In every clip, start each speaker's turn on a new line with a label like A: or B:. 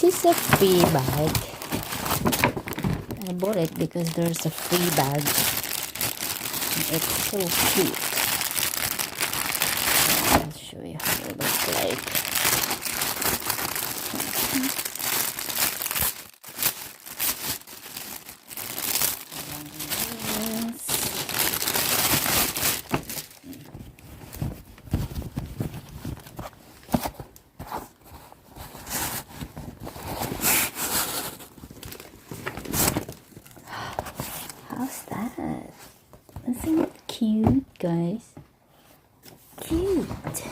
A: This is a free bag. I bought it because there's a free bag. It's so cute. I'll show you how it looks like. How's that? Isn't it cute, guys? Cute.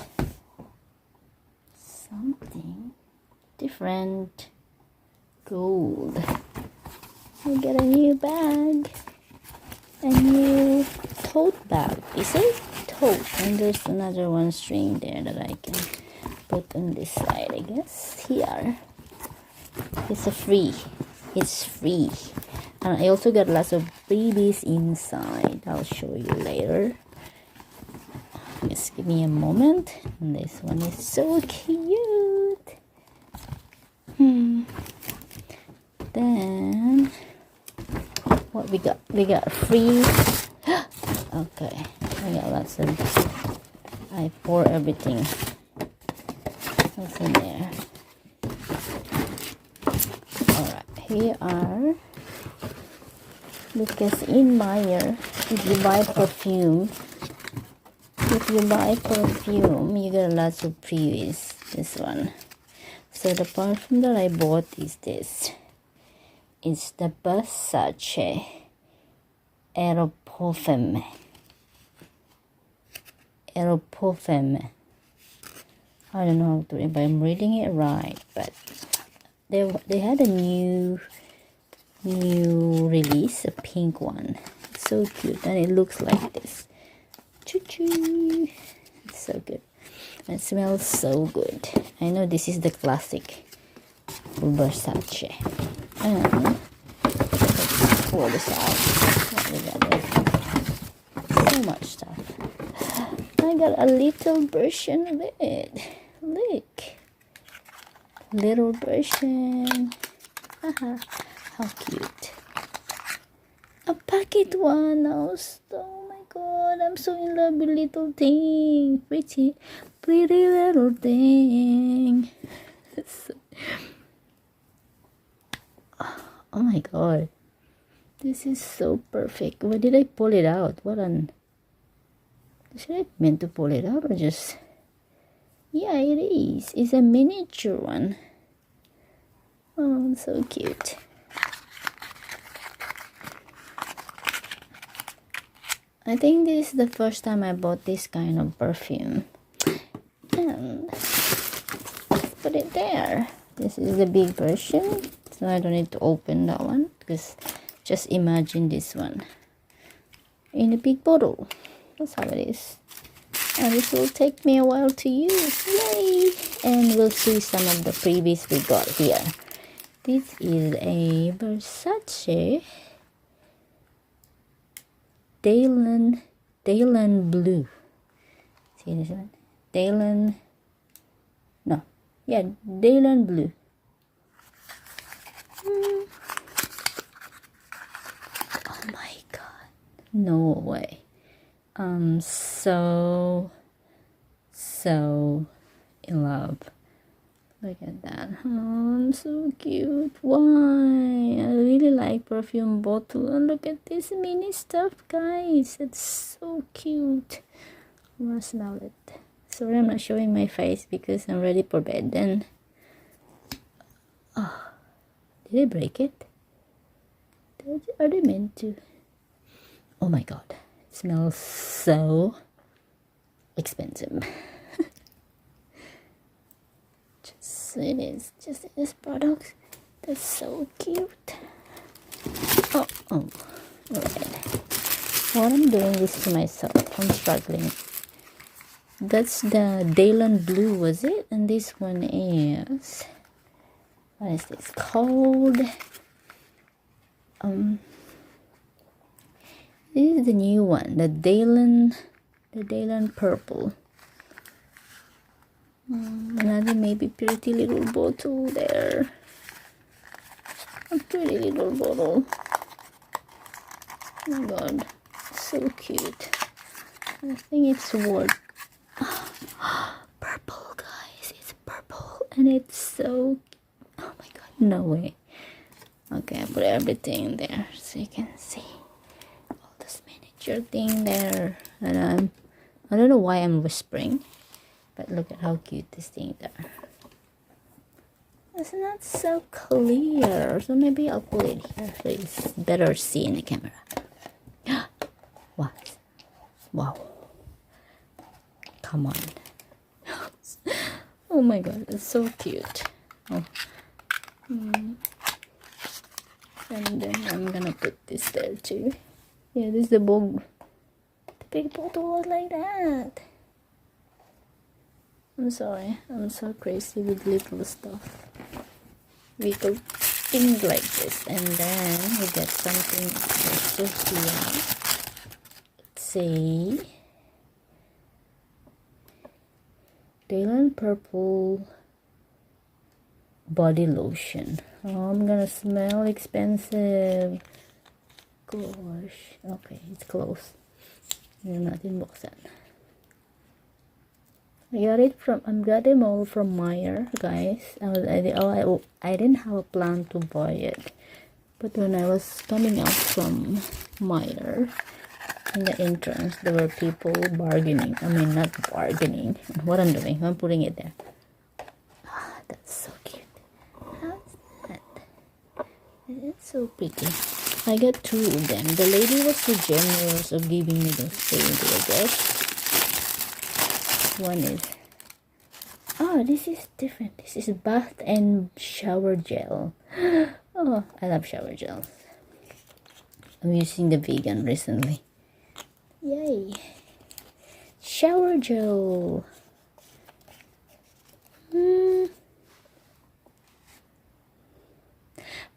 A: Something different. Gold. We got a new bag. A new tote bag. Is it? Tote. And there's another one string there that I can put on this side, I guess. Here. It's a free. It's free. And I also got lots of freebies inside. I'll show you later. Just give me a moment. And this one is so cute. Then what we got? We got free. Okay, I got lots of. I pour everything. What's in there? All right, here are. Because in Myer, if you buy perfume, you get lots of freebies. This one. So the perfume that I bought is this. It's the Versace Aeropofemme. Aeropofemme. I don't know if I'm reading it right, but they had a new release, a pink one. It's so cute, and it looks like this. Choo-choo. It's so good. It smells so good. I know this is the classic Versace. And let's pour this out. What we got? So much stuff. I got a little version of it. Look. Little version. Haha. How cute. A packet one. Oh my god, I'm so in love with little thing. Pretty little thing. Oh my god. This is so perfect. Why did I pull it out? Should I meant to pull it out or just... Yeah, it is. It's a miniature one. Oh, so cute. I think this is the first time I bought this kind of perfume. And let's put it there. This is the big version, so I don't need to open that one, because just imagine this one in a big bottle. That's how it is. And this will take me a while to use. Yay! And we'll see some of the freebies we got here. This is a Versace Daylan Blue. See this one? Daylan Blue. Oh my god. No way. So in love. Look at that. Oh, so cute. Why? I really like perfume bottle. And look at this mini stuff, guys. It's so cute. I want to smell it. Sorry, I'm not showing my face because I'm ready for bed. Then, oh, did I break it? Are they meant to? Oh my god. It smells so expensive. It is just this product. That's so cute. Oh, right. What I'm doing this to myself. I'm struggling. That's the Daylan Blue, was it? And this one is, what is this called? This is the new one, the Daylan Purple. Another maybe pretty little bottle there. A pretty little bottle. Oh my god, so cute. I think it's worth purple, guys. It's purple and it's so, oh my god, no way. Okay, I put everything there so you can see all this miniature thing there. And I don't know why I'm whispering, but look at how cute this thing are. It's not so clear, so maybe I'll put it here so it's better see in the camera. What? Wow. Come on. Oh my god, it's so cute. Oh. And then I'm gonna put this there too. Yeah, this is the bog. The big bottle was like that. I'm sorry, I'm so crazy with little stuff. Little things like this. And then we get something also here. Let's see. Dylan Purple body lotion. Oh, I'm gonna smell expensive. Gosh. Okay, it's closed. You're not in box set. I got them all from Myer, guys. I didn't have a plan to buy it, but when I was coming out from Myer, in the entrance, there were people bargaining. I mean, not bargaining. What I'm doing, I'm putting it there. Ah, that's so cute. How's that? It's so pretty. I got 2 of them. The lady was so generous of giving me those 2, I guess. One is, oh, this is different. This is bath and shower gel. Oh, I love shower gels. I'm using the vegan recently. Yay. Shower gel.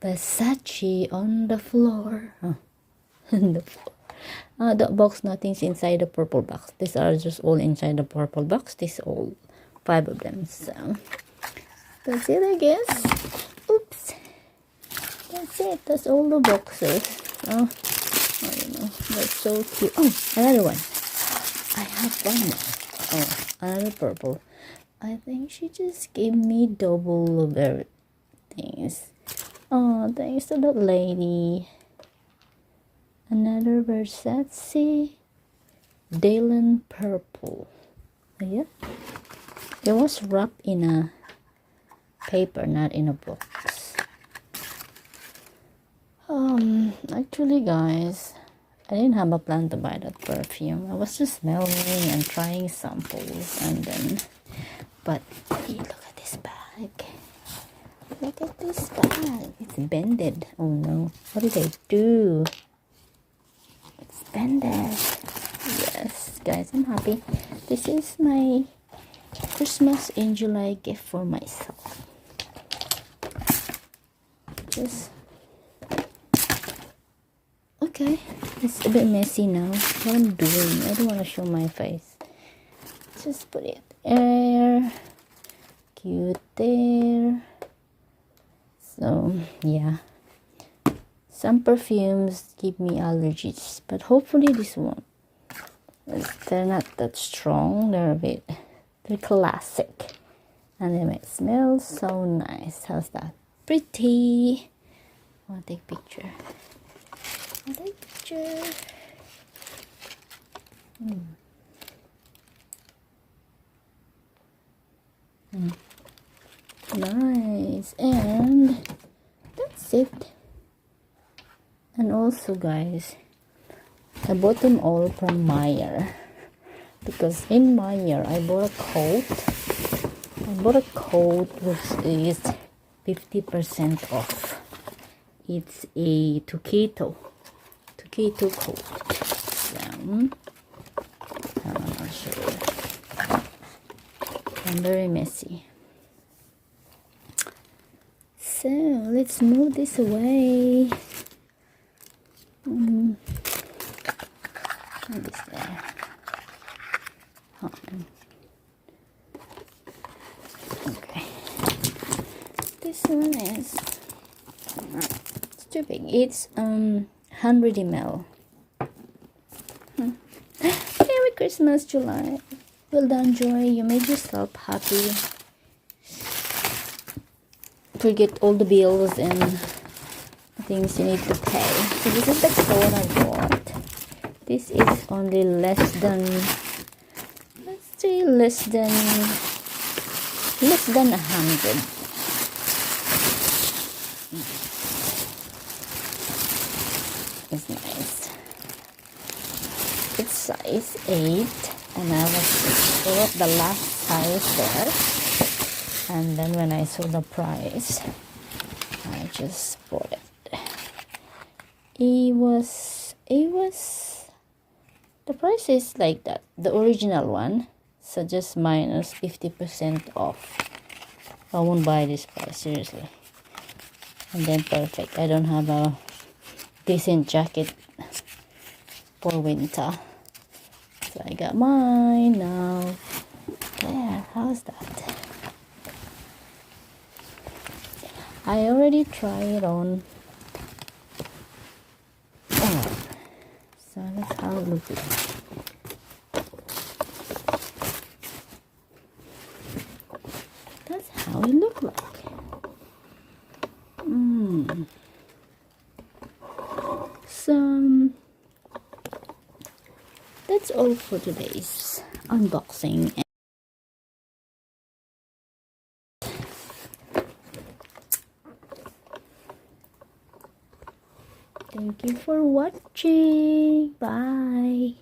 A: Versace on the floor. Oh, on the floor. The box, nothing's inside the purple box. These are just all inside the purple box. These all 5 of them. So that's it, I guess. Oops. That's it. That's all the boxes. Oh, I don't know. That's so cute. Oh, another one. I have one more. Oh, another purple. I think she just gave me double of everything. Oh, thanks to that lady. Another Versace Dylan Purple. Oh, yeah, it was wrapped in a paper, not in a box. Actually, guys, I didn't have a plan to buy that perfume. I was just smelling and trying samples, and then, but hey, look at this bag. Look at this bag. It's bended. Oh no! What did I do? Bended. Yes, guys, I'm happy. This is my Christmas in July gift for myself. Just okay. It's a bit messy now. What I'm doing, I don't want to show my face. Just put it there. Cute there. So yeah. Some perfumes give me allergies, but hopefully this won't. They're not that strong. They're classic, and they might smell so nice. How's that? Pretty. I want to take a picture. Nice, and that's it. And also, guys, I bought them all from Myer, because in Myer I bought a coat. Which is 50% off. It's a Tuketo coat. So I'll show you. I'm very messy. So let's move this away. This there. Okay. This one is too big. It's 100 ml. Merry Christmas, July. Well done, Joy. You made yourself happy. Forget all the bills and things you need to pay. So this is the phone I bought. This is only less than, let's say less than 100. It's nice. It's size 8, and I was the last size there. And then when I saw the price, I just bought it. The price is like that, the original one, so just minus 50% off. I won't buy this price, seriously. And then perfect, I don't have a decent jacket for winter, so I got mine now. There, how's that? I already tried it on. So that's how it looks like. That's how it looks like. So that's all for today's unboxing. Thank you for watching. Bye.